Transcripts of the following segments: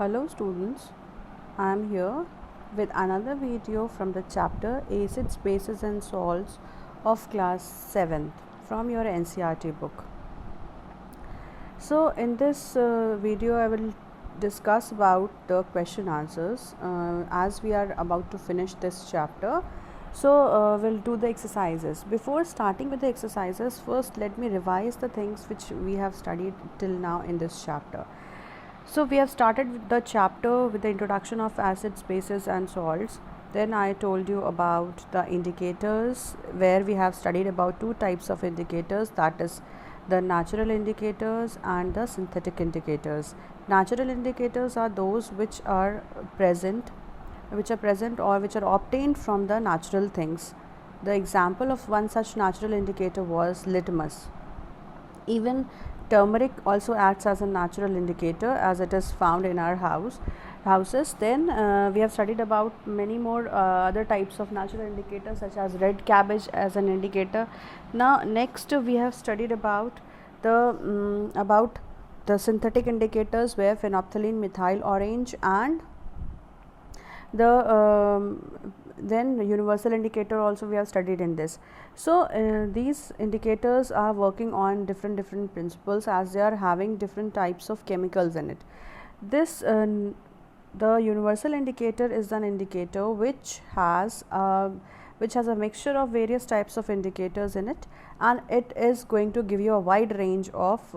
Hello students, I am here with another video from the chapter Acids, Bases and Salts of class 7th from your NCERT book. So in this video I will discuss about the question answers as we are about to finish this chapter. So we'll do the exercises. Before starting with the exercises, first let me revise the things which we have studied till now in this chapter. So we have started the chapter with the introduction of acids, bases and salts. Then I told you about the indicators, where we have studied about two types of indicators, that is the natural indicators and the synthetic indicators. Natural indicators are those which are present or which are obtained from the natural things. The example of one such natural indicator was litmus. Even turmeric also acts as a natural indicator as it is found in our houses. Then we have studied about many more other types of natural indicators, such as red cabbage as an indicator. Now next we have studied about the synthetic indicators, where phenolphthalein, methyl orange and then the universal indicator also we have studied in this. So these indicators are working on different principles, as they are having different types of chemicals in it. This the universal indicator is an indicator which has a mixture of various types of indicators in it, and it is going to give you a wide range of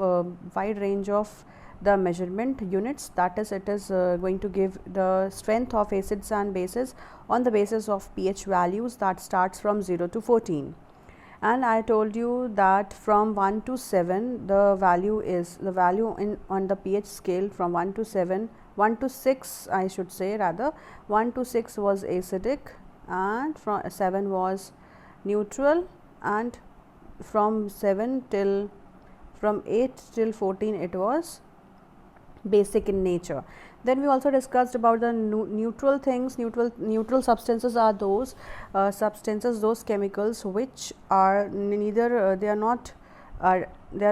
the measurement units. That is, it is going to give the strength of acids and bases on the basis of pH values that starts from 0 to 14. And I told you that from 1 to 7 the value on the pH scale from 1 to 7, 1 to 6 I should say, rather 1 to 6 was acidic and from 7 was neutral, and from 8 till 14 it was basic in nature. Then we also discussed about the neutral things. Neutral substances are those those chemicals which are neither they are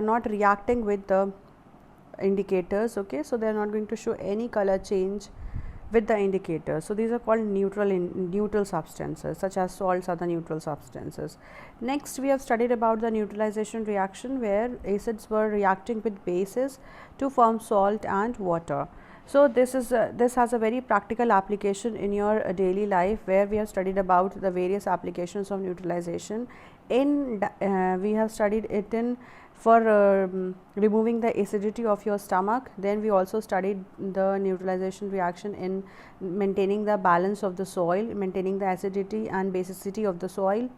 not reacting with the indicators. Okay, so they are not going to show any color change with the indicator. So these are called neutral substances, such as salts are the neutral substances. Next we have studied about the neutralization reaction, where acids were reacting with bases to form salt and water. So this has a very practical application in your daily life, where we have studied about the various applications of neutralization. We have studied it in for removing the acidity of your stomach. Then we also studied the neutralization reaction in maintaining the balance of the soil, maintaining the acidity and basicity of the soil.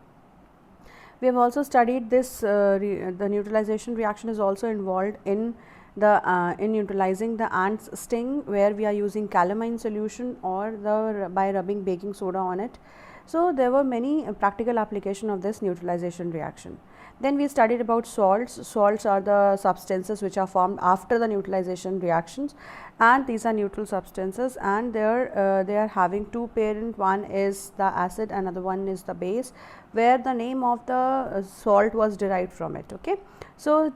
We have also studied this the neutralization reaction is also involved in neutralizing the ant's sting, where we are using calamine solution or by rubbing baking soda on it. So there were many practical application of this neutralization reaction. Then we studied about salts. Salts are the substances which are formed after the neutralization reactions, and these are neutral substances, and they are having two parent. One is the acid, another one is the base, where the name of the salt was derived from it. Okay, so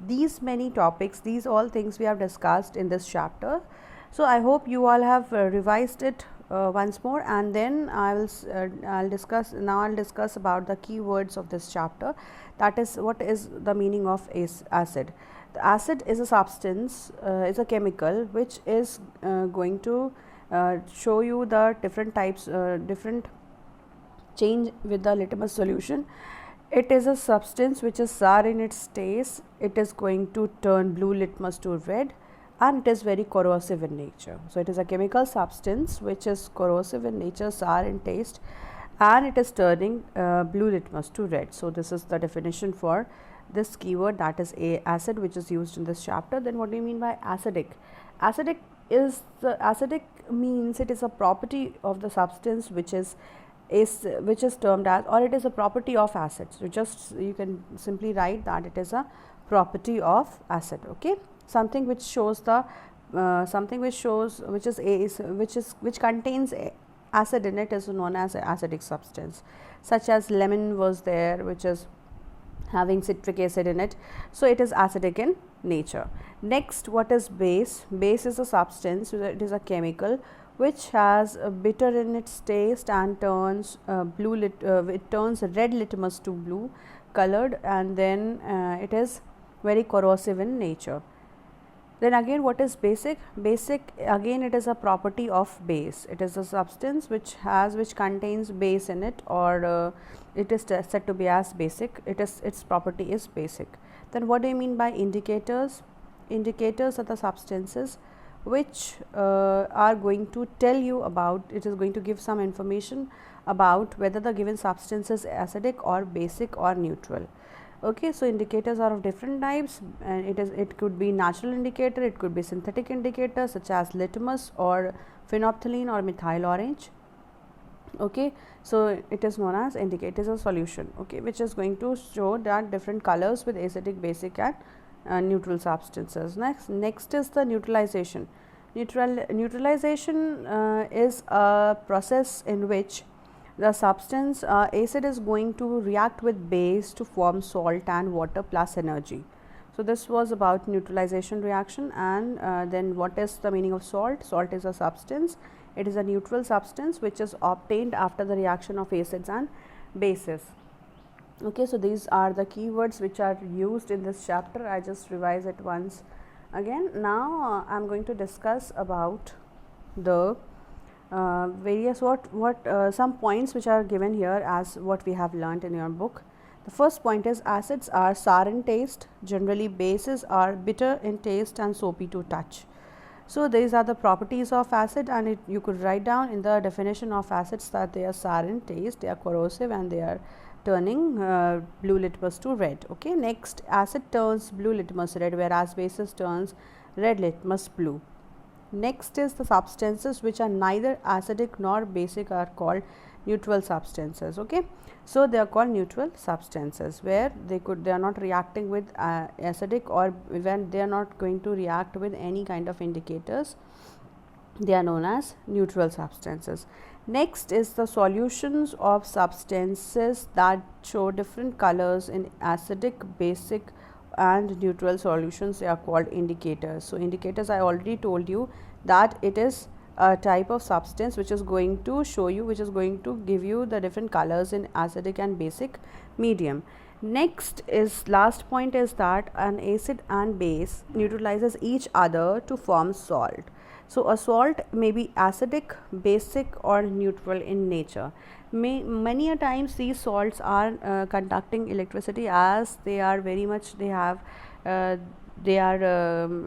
these many topics, these all things we have discussed in this chapter. So I hope you all have revised it once more, and then I'll discuss about the keywords of this chapter. That is, what is the meaning of acid. The acid is a substance, is a chemical which is going to show you the different types, different change with the litmus solution. It is a substance which is sour in its taste. It is going to turn blue litmus to red, and it is very corrosive in nature. So it is a chemical substance which is corrosive in nature, sour in taste, and it is turning blue litmus to red. So this is the definition for this keyword, that is acid, which is used in this chapter. Then what do you mean by acidic? Acidic means it is a property of the substance which is termed as, or it is a property of acid. So you can simply write that it is a property of acid. Okay, something which shows the which contains acid in it is known as acidic substance. Such as lemon was there, which is having citric acid in it, so it is acidic in nature. Next, what is base? Base is a substance, it is a chemical which has a bitter in its taste and turns it turns red litmus to blue colored, and then it is very corrosive in nature. Then again, what is basic? Basic, again, it is a property of base. It is a substance which contains base in it, or it is said to be as basic. Its property is basic. Then what do you mean by indicators? Indicators are the substances which are going to tell you about, it is going to give some information about whether the given substance is acidic or basic or neutral. Okay, so indicators are of different types, and it could be natural indicator, it could be synthetic indicator such as litmus or phenolphthalein or methyl orange. Okay, so it is known as indicator, is a solution, okay, which is going to show that different colors with acidic, basic and neutral substances. Next is the neutralization. Neutralization is a process in which the substance acid is going to react with base to form salt and water plus energy. So this was about neutralization reaction. And then what is the meaning of salt? Salt is a substance, it is a neutral substance which is obtained after the reaction of acids and bases. Okay, so these are the keywords which are used in this chapter. I just revise it once again. Now I am going to discuss about the various some points which are given here as what we have learnt in your book. The first point is acids are sour in taste, generally bases are bitter in taste and soapy to touch. So these are the properties of acid, and you could write down in the definition of acids that they are sour in taste, they are corrosive, and they are turning blue litmus to red. Okay, next, acid turns blue litmus red, whereas bases turns red litmus blue. Next is the substances which are neither acidic nor basic are called neutral substances. Okay, so they are called neutral substances where they are not reacting with acidic, or when they are not going to react with any kind of indicators, they are known as neutral substances. Next is the solutions of substances that show different colors in acidic, basic and neutral solutions. They are called indicators. So indicators, I already told you that it is a type of substance which is going to show you, which is going to give you the different colors in acidic and basic medium. Next is, last point is that an acid and base neutralizes each other to form salt. So a salt may be acidic, basic or neutral in nature. Many a times these salts are conducting electricity, as they are very much, they are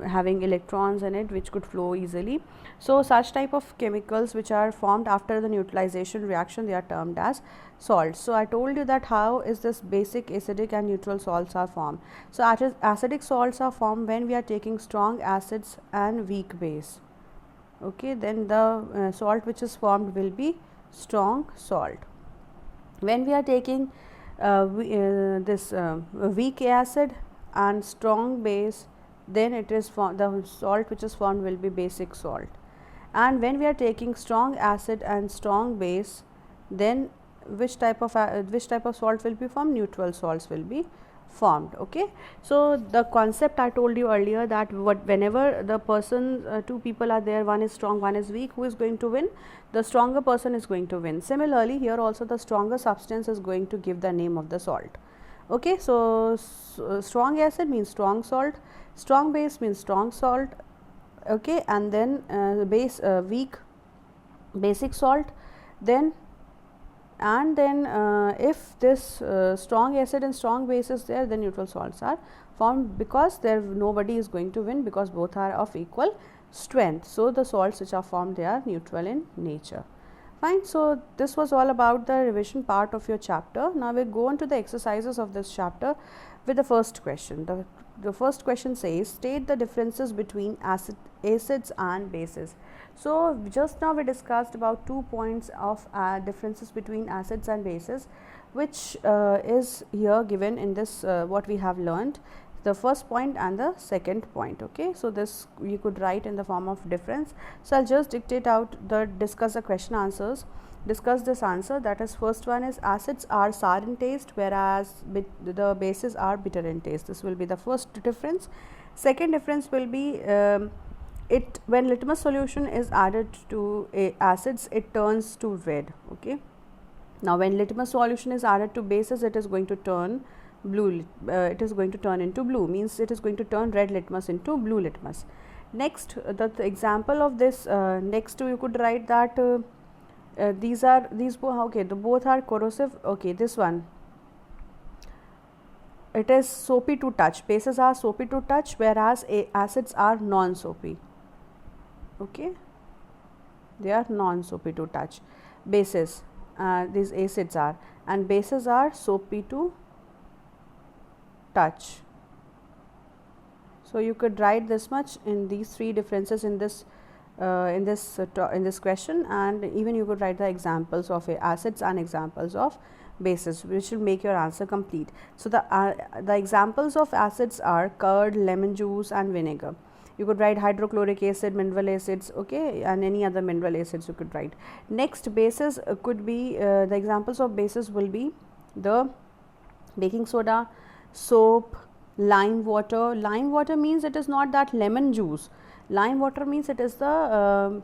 having electrons in it which could flow easily. So such type of chemicals which are formed after the neutralization reaction, they are termed as salts. So I told you that how is this basic, acidic and neutral salts are formed. So acidic salts are formed when we are taking strong acids and weak base. Okay, then the salt which is formed will be strong salt. When we are taking this weak acid and strong base, then it is the salt which is formed will be basic salt. And when we are taking strong acid and strong base, then which type of salt will be formed? Neutral salts will be formed. Okay, so the concept I told you earlier, that whenever the person, two people are there, one is strong, one is weak, who is going to win? The stronger person is going to win. Similarly, here also the stronger substance is going to give the name of the salt. Okay, so strong acid means strong salt, strong base means strong salt. Okay, and then weak basic salt. Then if this strong acid and strong base is there, then neutral salts are formed, because there nobody is going to win, because both are of equal strength. So the salts which are formed, they are neutral in nature. Fine. So this was all about the revision part of your chapter. Now we go on to the exercises of this chapter with the first question. The first question says, state the differences between acids and bases. So just now we discussed about 2 points of differences between acids and bases, which is here given in this what we have learned, the first point and the second point. Okay, so this you could write in the form of difference. So I'll just dictate out discuss the question answers. Discuss this answer, that is, first one is acids are sour in taste, whereas the bases are bitter in taste. This will be the first difference. Second difference will be it when litmus solution is added to acids, it turns to red. Okay. Now, when litmus solution is added to bases, it is going to turn blue. It is going to turn into blue, means it is going to turn red litmus into blue litmus. Next, the example of this, next you could write that these okay, the both are corrosive. Okay, this one, it is soapy to touch. Bases are soapy to touch, whereas acids are non-soapy. Okay, they are non-soapy to touch. Bases, these acids are, and bases are soapy to touch. So you could write this much in these three differences in this question, and even you could write the examples of acids and examples of bases, which will make your answer complete. So the examples of acids are curd, lemon juice, and vinegar. You could write hydrochloric acid, mineral acids, okay, and any other mineral acids you could write. Next, bases could be the examples of bases will be the baking soda, soap, lime water. Lime water means it is not that lemon juice. Lime water means it is the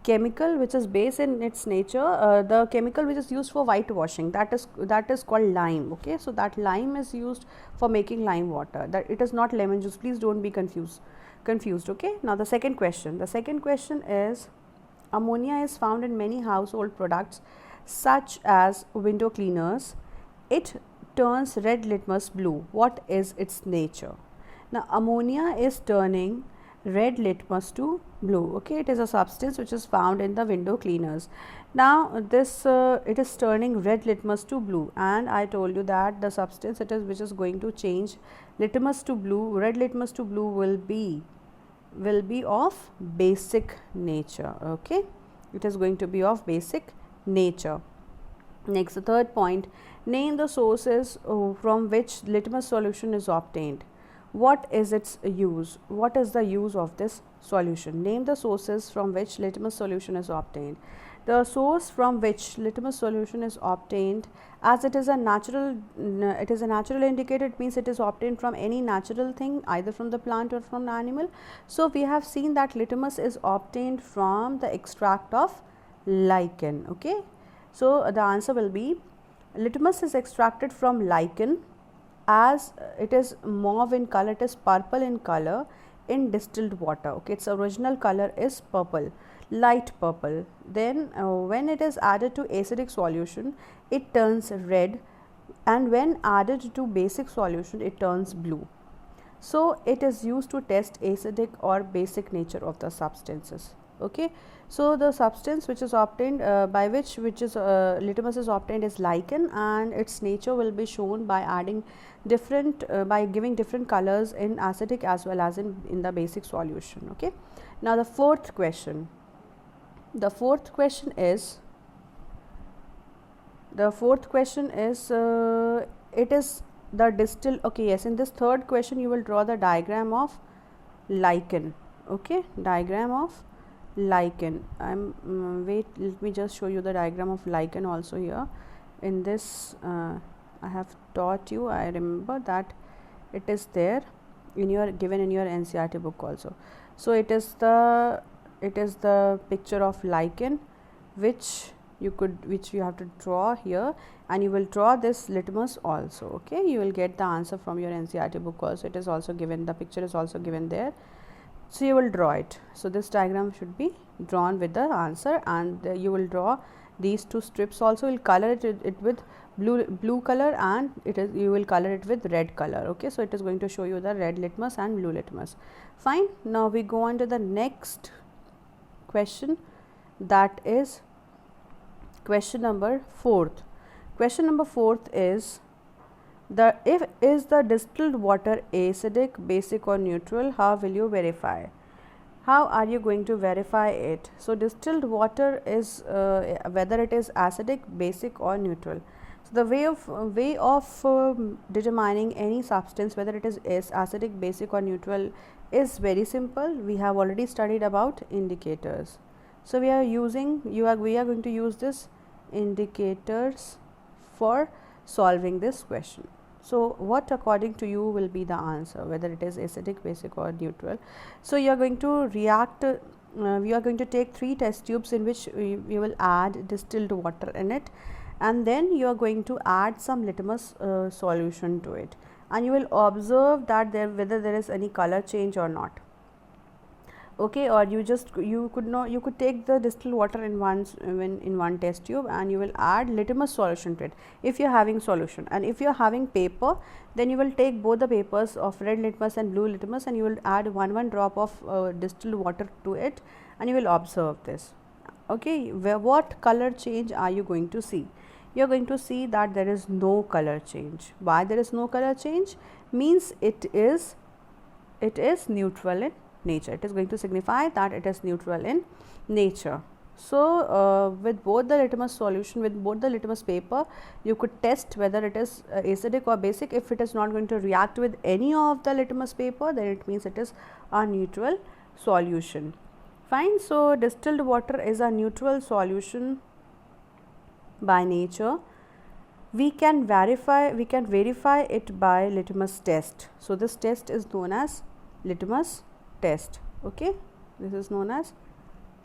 chemical which is base in its nature, the chemical which is used for whitewashing, that is called lime. Okay, so that lime is used for making lime water, that it is not lemon juice. Please don't be confused. Okay, now the second question is, ammonia is found in many household products such as window cleaners. It turns red litmus blue. What is its nature? Now, ammonia is turning red litmus to blue. Okay, it is a substance which is found in the window cleaners. Now, this it is turning red litmus to blue, and I told you that the substance it is which is going to change litmus to blue, red litmus to blue, will be of basic nature. Okay, it is going to be of basic nature. Next, the third point, name the sources from which litmus solution is obtained. What is its use? What is the use of this solution? Name the sources from which litmus solution is obtained. The source from which litmus solution is obtained, as it is a natural indicator, it means it is obtained from any natural thing, either from the plant or from the animal. So we have seen that litmus is obtained from the extract of lichen. Okay, so the answer will be litmus is extracted from lichen, as it is mauve in color, it is purple in color in distilled water. Okay, its original color is purple, light purple. Then when it is added to acidic solution, it turns red, and when added to basic solution, it turns blue. So it is used to test acidic or basic nature of the substances. Okay, so the substance which is obtained by which litmus is obtained is lichen, and its nature will be shown by adding different by giving different colors in acidic as well as in the basic solution. Okay, now the fourth question is it is the distilled. Okay, yes, in this third question you will draw the diagram of lichen. Okay, diagram of lichen. Wait, let me just show you the diagram of lichen also here. In this I have taught you, I remember that it is there in your given in your NCERT book also. So it is the picture of lichen which you have to draw here, and you will draw this litmus also. Okay, you will get the answer from your NCERT book also. It is also given, the picture is also given there. So you will draw it. So this diagram should be drawn with the answer, and you will draw these two strips also. You will color it with blue color, and you will color it with red color. Okay, so it is going to show you the red litmus and blue litmus. Fine. Now we go on to the next question, that is question number 4. Question number 4 is is the distilled water acidic, basic, or neutral? How will you verify? How are you going to verify it? So distilled water is whether it is acidic, basic, or neutral. So the way of determining any substance whether it is acidic, basic, or neutral is very simple. We have already studied about indicators. So we are going to use this indicators for solving this question. So what according to you will be the answer, whether it is acidic, basic or neutral? So you are going to react, we are going to take 3 test tubes in which we will add distilled water in it, and then you are going to add some litmus solution to it, and you will observe that whether there is any color change or not. Okay, or you could take the distilled water in one test tube, and you will add litmus solution to it if you are having solution, and if you are having paper, then you will take both the papers of red litmus and blue litmus, and you will add one drop of distilled water to it, and you will observe this. Okay, what color change are you going to see? You are going to see that there is no color change. Why there is no color change? Means it is neutral in nature. It is going to signify that it is neutral in nature. So with both the litmus solution, with both the litmus paper, you could test whether it is acidic or basic. If it is not going to react with any of the litmus paper, then it means it is a neutral solution. Fine. So distilled water is a neutral solution by nature. We can verify it by litmus test. So this test is known as litmus test. Okay, this is known as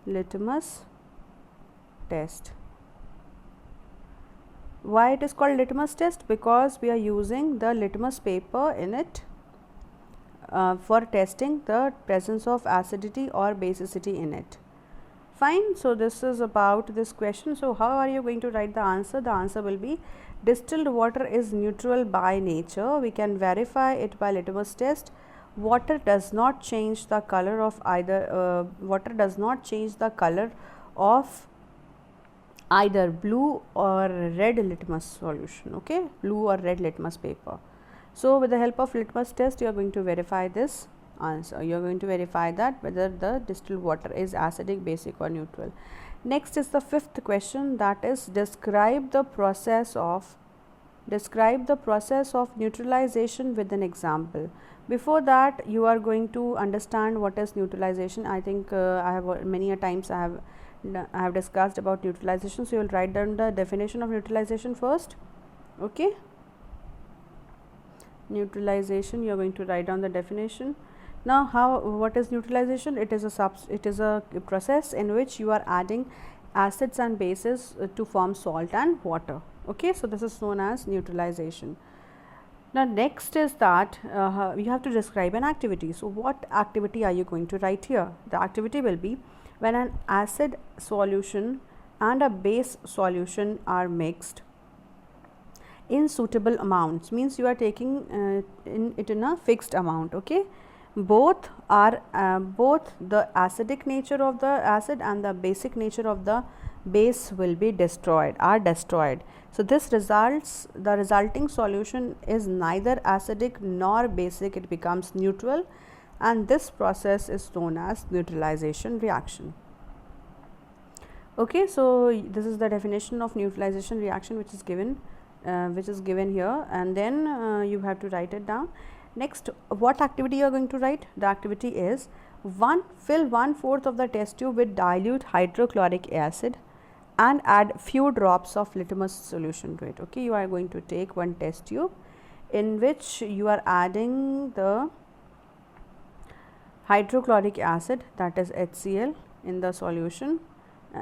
litmus test. Why it is called litmus test? Because we are using the litmus paper in it for testing the presence of acidity or basicity in it. Fine. So this is about this question. So how are you going to write the answer? The answer will be distilled water is neutral by nature. We can verify it by litmus test. Water does not change the color of either either blue or red litmus solution. Okay, blue or red litmus paper. So with the help of litmus test, you are going to verify this answer. You are going to verify that whether the distilled water is acidic, basic or neutral. Next is the 5th question, that is describe the process of neutralization with an example. Before that, you are going to understand what is neutralization. I think I have many a times I have discussed about neutralization. So you will write down the definition of neutralization first. Okay, neutralization, you are going to write down the definition. Now what is neutralization? It is a process in which you are adding acids and bases to form salt and water. Okay, so this is known as neutralization. Now next is that you have to describe an activity. So what activity are you going to write here? The activity will be when an acid solution and a base solution are mixed in suitable amounts, means you are taking it in a fixed amount. Okay, both the acidic nature of the acid and the basic nature of the base will be destroyed. So this the resulting solution is neither acidic nor basic, it becomes neutral, and this process is known as neutralization reaction. Okay, so this is the definition of neutralization reaction which is given here, and then you have to write it down. Next, what activity you are going to write? The activity is fill 1/4 of the test tube with dilute hydrochloric acid and add few drops of litmus solution to it. Okay, you are going to take one test tube in which you are adding the hydrochloric acid, that is HCl, in the solution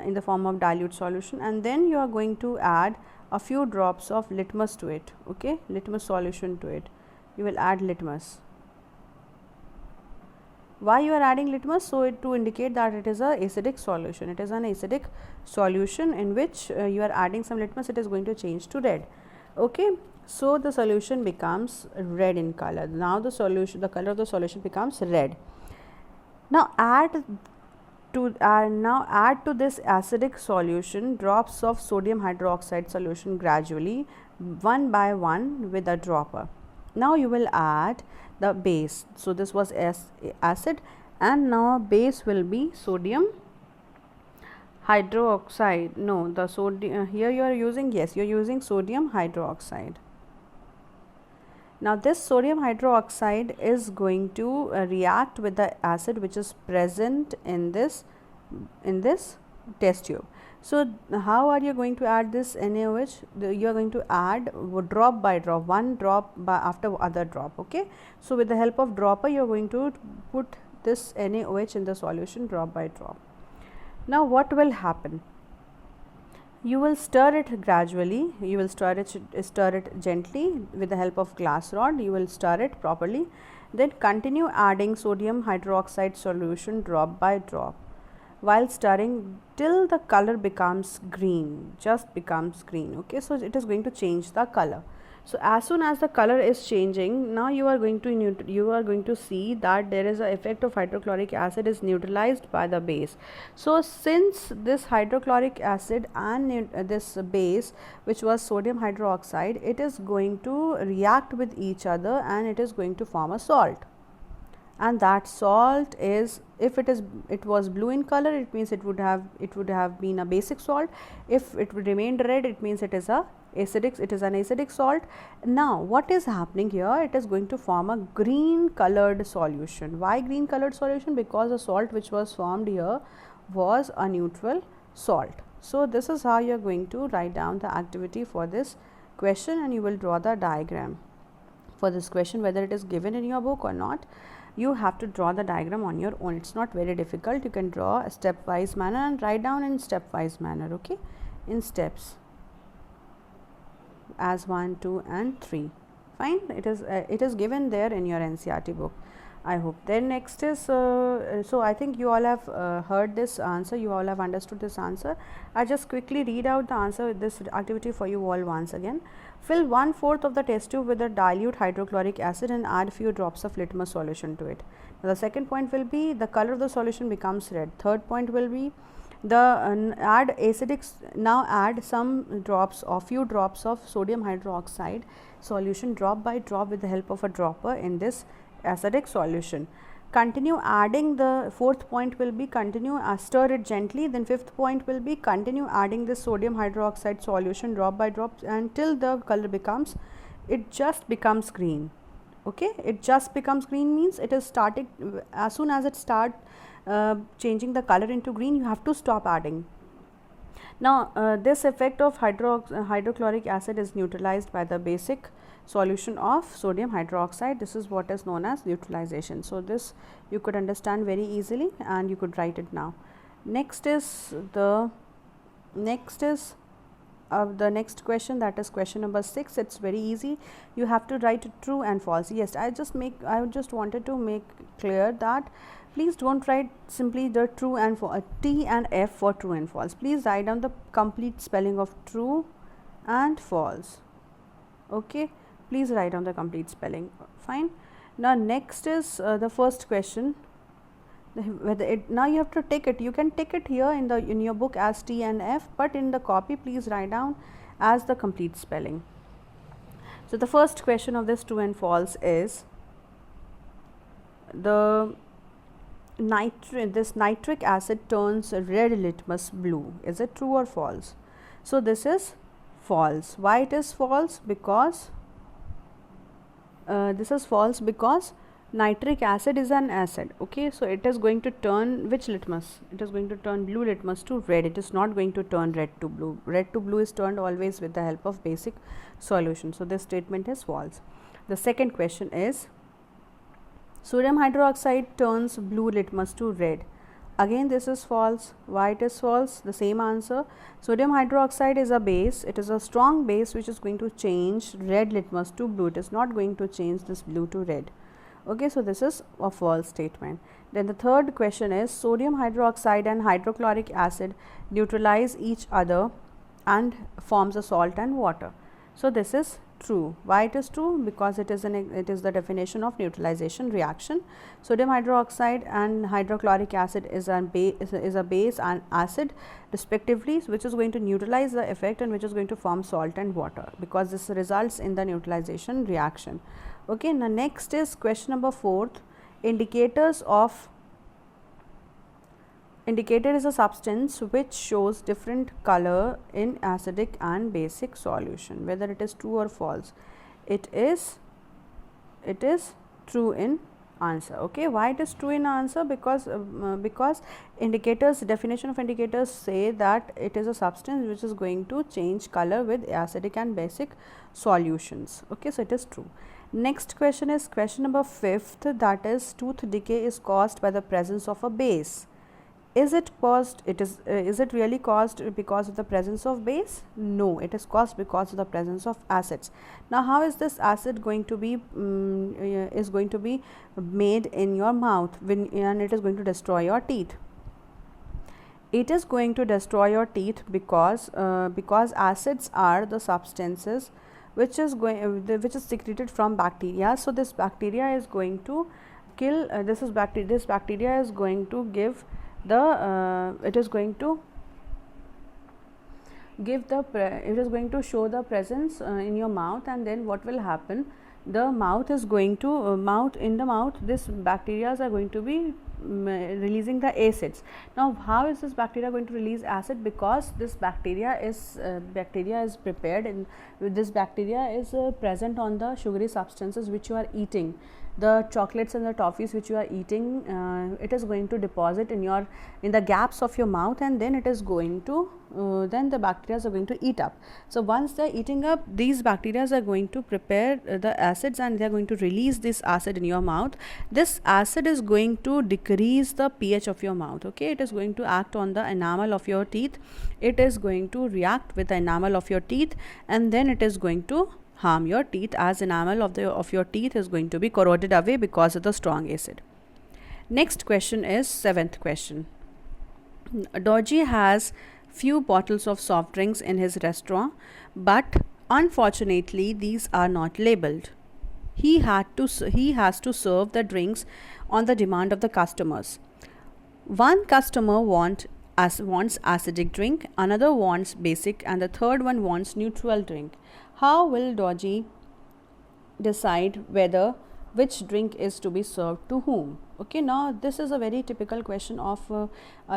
in the form of dilute solution, and then you are going to add a few drops of litmus to it. Okay, litmus solution to it. You will add litmus. Why you are adding litmus? So to indicate that it is a acidic solution. It is an acidic solution in which you are adding some litmus. It is going to change to red. Okay, so the solution becomes red in color. Now the color of the solution becomes red. Now add to this acidic solution drops of sodium hydroxide solution gradually, one by one, with a dropper. Now you will add the base. So this was acid, and now base will be sodium hydroxide. No, the sodium here you are using, yes, you are using sodium hydroxide. Now this sodium hydroxide is going to react with the acid which is present in this test tube. So how are you going to add this NaOH? You are going to add drop by drop, one drop by after other drop. Okay, so with the help of dropper you are going to put this NaOH in the solution drop by drop. Now what will happen? You will stir it gradually, you will stir it gently with the help of glass rod. You will stir it properly, then continue adding sodium hydroxide solution drop by drop while stirring till the color becomes green, just becomes green. Okay, so it is going to change the color. So as soon as the color is changing, now you are going to see that there is a effect of hydrochloric acid is neutralized by the base. So since this hydrochloric acid and this base, which was sodium hydroxide, it is going to react with each other and it is going to form a salt. And that salt is, if it was blue in color, it means it would have been a basic salt. If it remained red, it means it is an acidic salt. Now what is happening here? It is going to form a green colored solution. Why green colored solution? Because the salt which was formed here was a neutral salt. So this is how you are going to write down the activity for this question, and you will draw the diagram for this question, whether it is given in your book or not. You have to draw the diagram on your own. It's not very difficult. You can draw a stepwise manner and write down in stepwise manner. Okay, in steps as 1, 2 and 3. Fine, it is given there in your NCERT book, I hope. Then next is so I think you all have heard this answer, you all have understood this answer. I just quickly read out the answer with this activity for you all once again. Fill 1/4 of the test tube with a dilute hydrochloric acid and add few drops of litmus solution to it. Now the second point will be the color of the solution becomes red. Third point will be the add acidic, now add some drops or few drops of sodium hydroxide solution drop by drop with the help of a dropper in this acidic solution. Continue adding, the fourth point will be continue stir it gently. Then fifth point will be continue adding this sodium hydroxide solution drop by drop until the color becomes, it just becomes green. Okay, it just becomes green means it is starting, as soon as it start changing the color into green, you have to stop adding. Now this effect of hydrochloric acid is neutralized by the basic solution of sodium hydroxide. This is what is known as neutralization. So this you could understand very easily and you could write it now. Next is the next question, that is question number 6. It's very easy. You have to write true and false. Yes, I just wanted to make clear that please don't write simply the true and false, T and F for true and false. Please write down the complete spelling of true and false. Okay, please write down the complete spelling. Fine. Now next is the first question. Whether it, now you have to tick it. You can tick it here in your book as T and F, but in the copy please write down as the complete spelling. So the first question of this true and false is this nitric acid turns red litmus blue. Is it true or false? So this is false. Why it is false? Because this is false because nitric acid is an acid. Okay, so it is going to turn which litmus? It is going to turn blue litmus to red. It is not going to turn red to blue. Red to blue is turned always with the help of basic solution. So this statement is false. The second question is sodium hydroxide turns blue litmus to red. Again this is false. Why it is false? The same answer. Sodium hydroxide is a base. It is a strong base which is going to change red litmus to blue. It is not going to change this blue to red. Okay, so this is a false statement. Then the third question is sodium hydroxide and hydrochloric acid neutralize each other and forms a salt and water. So this is true. Why it is true? Because it is the definition of neutralization reaction. Sodium hydroxide and hydrochloric acid is a base and acid respectively, which is going to neutralize the effect and which is going to form salt and water, because this results in the neutralization reaction. Okay, now next is question number 4. Indicator is a substance which shows different color in acidic and basic solution. Whether it is true or false? It is true in answer. Okay, why it is true in answer? Because indicators, definition of indicators say that it is a substance which is going to change color with acidic and basic solutions. Okay, so it is true. Next question is question number 5th, that is tooth decay is caused by the presence of a base. Is it caused, is it really caused because of the presence of base? No, it is caused because of the presence of acids. Now how is this acid going to be is going to be made in your mouth and it is going to destroy your teeth? It is going to destroy your teeth because acids are the substances which is which is secreted from bacteria. So this bacteria is going to kill this bacteria is going to give the it is going to show the presence in your mouth, and then what will happen, the mouth is going to this bacteria are going to be releasing the acids. Now how is this bacteria going to release acid? Because this bacteria is prepared, and this bacteria is present on the sugary substances which you are eating, the chocolates and the toffees which you are eating. It is going to deposit in the gaps of your mouth, and then it is going to then the bacteria are going to eat up. So once they are eating up, these bacteria are going to prepare the acids, and they are going to release this acid in your mouth. This acid is going to decrease the pH of your mouth. Okay, it is going to act on the enamel of your teeth. It is going to react with the enamel of your teeth, and then it is going to harm your teeth, as enamel of your teeth is going to be corroded away because of the strong acid. Next question is 7th question. Dorji has few bottles of soft drinks in his restaurant, but unfortunately these are not labeled. He has to serve the drinks on the demand of the customers. One customer wants acidic drink, another wants basic, and the third one wants neutral drink. How will Dorji decide which drink is to be served to whom? Okay, now this is a very typical question of a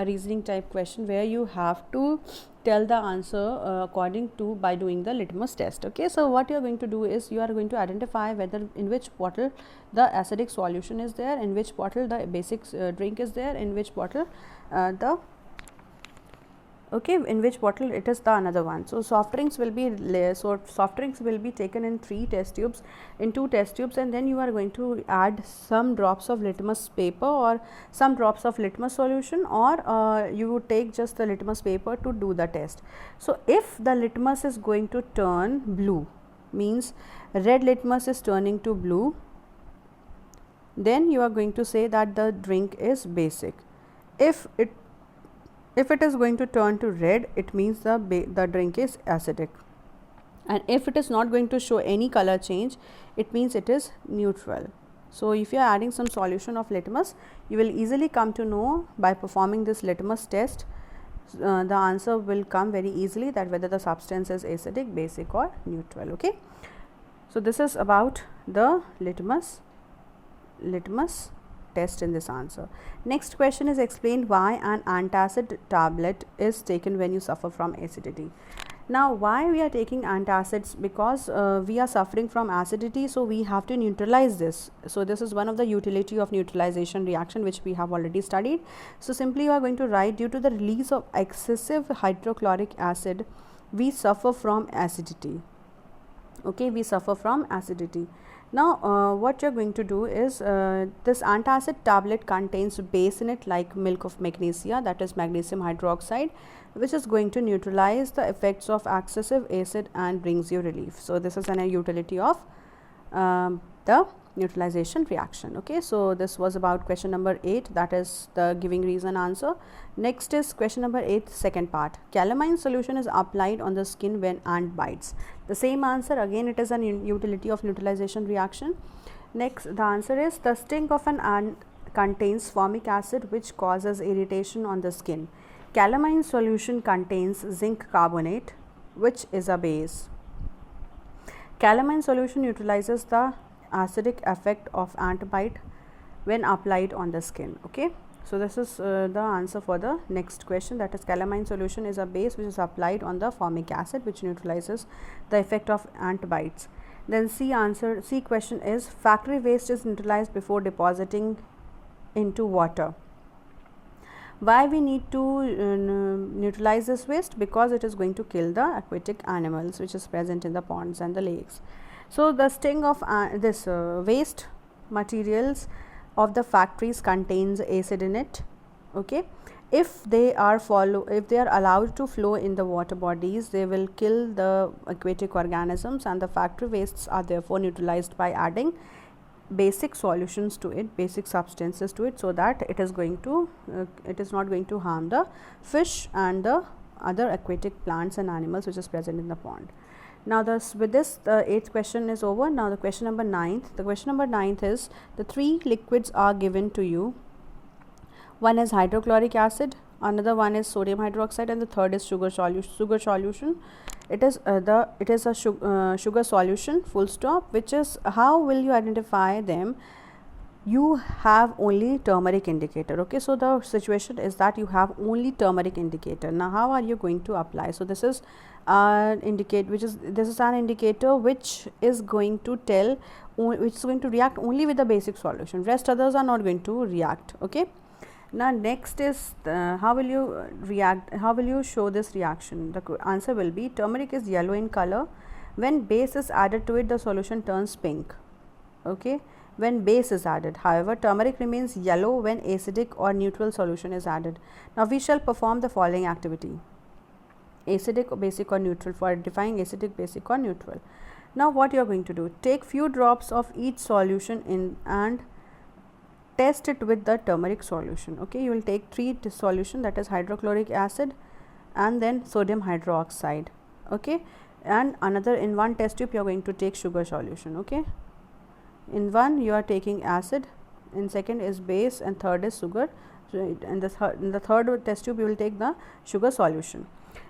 reasoning type question, where you have to tell the answer according to by doing the litmus test. Okay, so what you are going to do is you are going to identify whether in which bottle the acidic solution is there, in which bottle the basic drink is there, in which bottle in which bottle it is the another one. So soft drinks will be taken in 3 test tubes, in 2 test tubes, and then you are going to add some drops of litmus paper or some drops of litmus solution, or you would take just the litmus paper to do the test. So if the litmus is going to turn blue, means red litmus is turning to blue, then you are going to say that the drink is basic. If it is going to turn to red, it means the drink is acidic, and if it is not going to show any color change, it means it is neutral. So if you are adding some solution of litmus, you will easily come to know by performing this litmus test. The answer will come very easily, that whether the substance is acidic, basic, or neutral. Okay, so this is about the litmus test in this answer. Next question is, explain why an antacid tablet is taken when you suffer from acidity. Now why we are taking antacids? Because we are suffering from acidity, so we have to neutralize this. So this is one of the utility of neutralization reaction, which we have already studied. So simply you are going to write, due to the release of excessive hydrochloric acid, we suffer from acidity. Okay, we suffer from acidity. Now what you are going to do is, this antacid tablet contains base in it, like milk of magnesia, that is magnesium hydroxide, which is going to neutralize the effects of excessive acid and brings you relief. So this is a utility of the neutralization reaction. Okay, so this was about question number 8, that is the giving reason answer. Next is question number 8, second part. Calamine solution is applied on the skin when ant bites. The same answer, again it is an utility of neutralization reaction. Next, the answer is, the sting of an ant contains formic acid, which causes irritation on the skin. Calamine solution contains zinc carbonate, which is a base. Calamine solution neutralizes the acidic effect of ant bite when applied on the skin. Okay, so this is the answer for the next question, that is calamine solution is a base which is applied on the formic acid, which neutralizes the effect of ant bites. Then C question is factory waste is neutralized before depositing into water. Why we need to neutralize this waste? Because it is going to kill the aquatic animals which is present in the ponds and the lakes. So the sting of this waste materials of the factories contains acid in it. Okay, if they are allowed to flow in the water bodies, they will kill the aquatic organisms, and the factory wastes are therefore neutralized by adding basic solutions to it, basic substances to it, so that it is not going to harm the fish and the other aquatic plants and animals which is present in the pond. Now with this the 8th question is over. Now the question number 9th. The question number 9th is the 3 liquids are given to you. One is hydrochloric acid, another one is sodium hydroxide, and the third is sugar solution. It is a sugar solution, full stop. Which is, how will you identify them? You have only turmeric indicator. Okay, so the situation is that you have only turmeric indicator. Now how are you going to apply? So this is an indicator which is going to react only with the basic solution. Rest others are not going to react. Okay. Now next is how will you react? How will you show this reaction? The answer will be turmeric is yellow in color. When base is added to it, the solution turns pink. Okay, when base is added. However, turmeric remains yellow when acidic or neutral solution is added. Now we shall perform the following activity: acidic, basic or neutral, for identifying acidic, basic or neutral. Now what you are going to do? Take few drops of each solution in and test it with the turmeric solution. Okay, you will take 3 solution, that is hydrochloric acid and then sodium hydroxide. Okay, and another, in one test tube you are going to take sugar solution. Okay, in one you are taking acid, in second is base, and third is sugar. So in the third test tube you will take the sugar solution.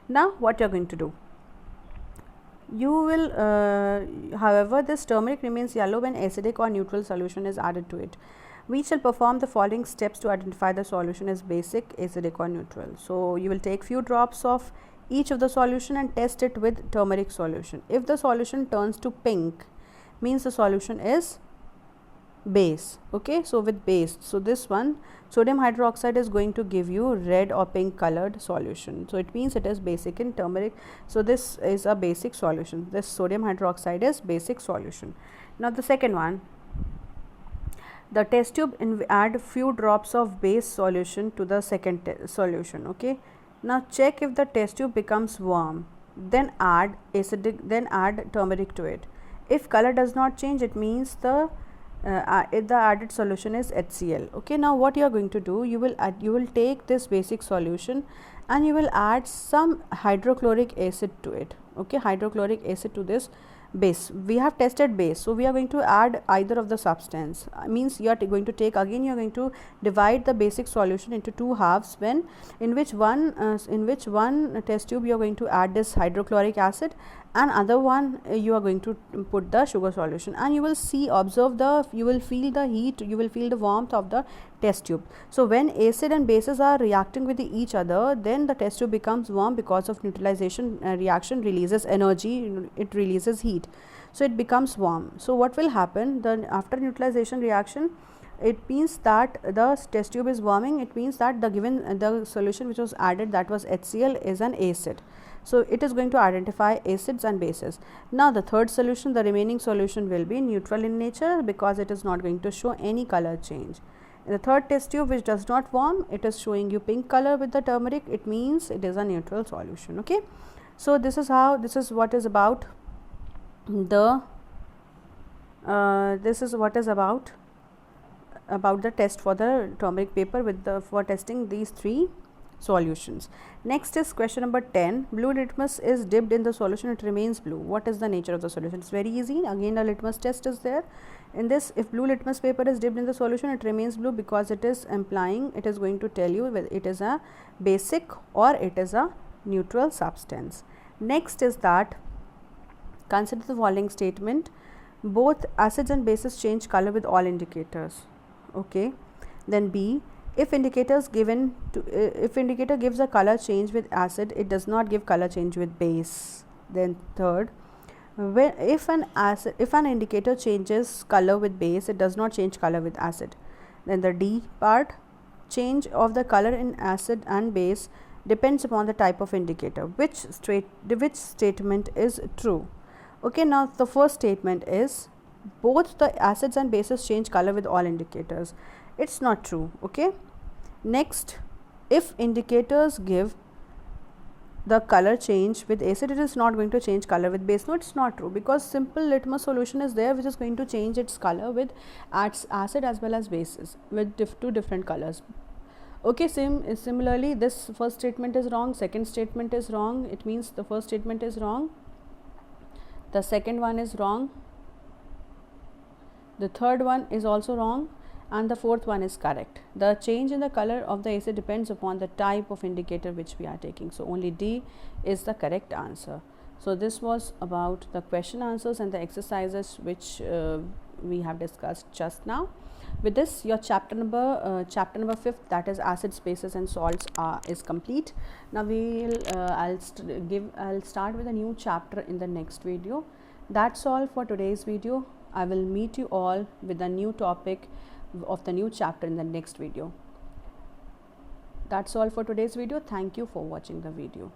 Now what you are going to do? You will however, this turmeric remains yellow when acidic or neutral solution is added to it. We shall perform the following steps to identify the solution as basic, acidic or neutral. So you will take few drops of each of the solution and test it with turmeric solution. If the solution turns to pink, means the solution is base. Okay, so with base, so this one, sodium hydroxide, is going to give you red or pink colored solution. So it means it is basic in turmeric. So this is a basic solution. This sodium hydroxide is basic solution. Now the second one, the test tube, add few drops of base solution to the second solution. Okay, now check if the test tube becomes warm, then add turmeric to it. If color does not change, it means the added solution is HCl. Okay, now what you are going to do, you will take this basic solution and you will add some hydrochloric acid to it. Okay, hydrochloric acid to this base. We have tested base, so we are going to add either of the substance. Means you are going to take, again you are going to divide the basic solution into 2 halves, in which one test tube you are going to add this hydrochloric acid, and other one you are going to put the sugar solution, and you will you will feel the heat, you will feel the warmth of the test tube. So when acid and bases are reacting with each other, then the test tube becomes warm because of neutralization reaction releases energy, it releases heat, so it becomes warm. So what will happen then after neutralization reaction? It means that the test tube is warming. It means that the solution which was added, that was HCl, is an acid. So it is going to identify acids and bases. Now the third solution, the remaining solution, will be neutral in nature because it is not going to show any color change. In the third test tube, which does not warm, it is showing you pink color with the turmeric. It means it is a neutral solution. Okay, so this is what is about the the test for the turmeric paper for testing these 3 solutions. Next is question number 10. Blue litmus is dipped in the solution, it remains blue. What is the nature of the solution? It's very easy. Again, a litmus test is there. In this, if blue litmus paper is dipped in the solution, it remains blue because it is implying, it is going to tell you whether it is a basic or it is a neutral substance. Next is that, consider the following statement: both acids and bases change color with all indicators. Okay, then B, if indicator gives a color change with acid, it does not give color change with base. Then third, If an indicator changes color with base, it does not change color with acid. Then the D part, change of the color in acid and base depends upon the type of indicator. Which statement is true? Okay, now the first statement is both the acids and bases change color with all indicators. It's not true. Okay, next, if indicators give the color change with acid, it is not going to change color with base. No, it's not true, because simple litmus solution is there which is going to change its color with acid as well as bases with two different colors. Okay, similarly this first statement is wrong, second statement is wrong. It means the first statement is wrong, the second one is wrong, the third one is also wrong, and the fourth one is correct. The change in the color of the acid depends upon the type of indicator which we are taking. So only D is the correct answer. So this was about the question answers and the exercises which we have discussed just now. With this, your chapter number 5, that is acids, bases and salts, is complete. Now I'll start with a new chapter in the next video. That's all for today's video. I will meet you all with a new topic of the new chapter in the next video. That's all for today's video. Thank you for watching the video.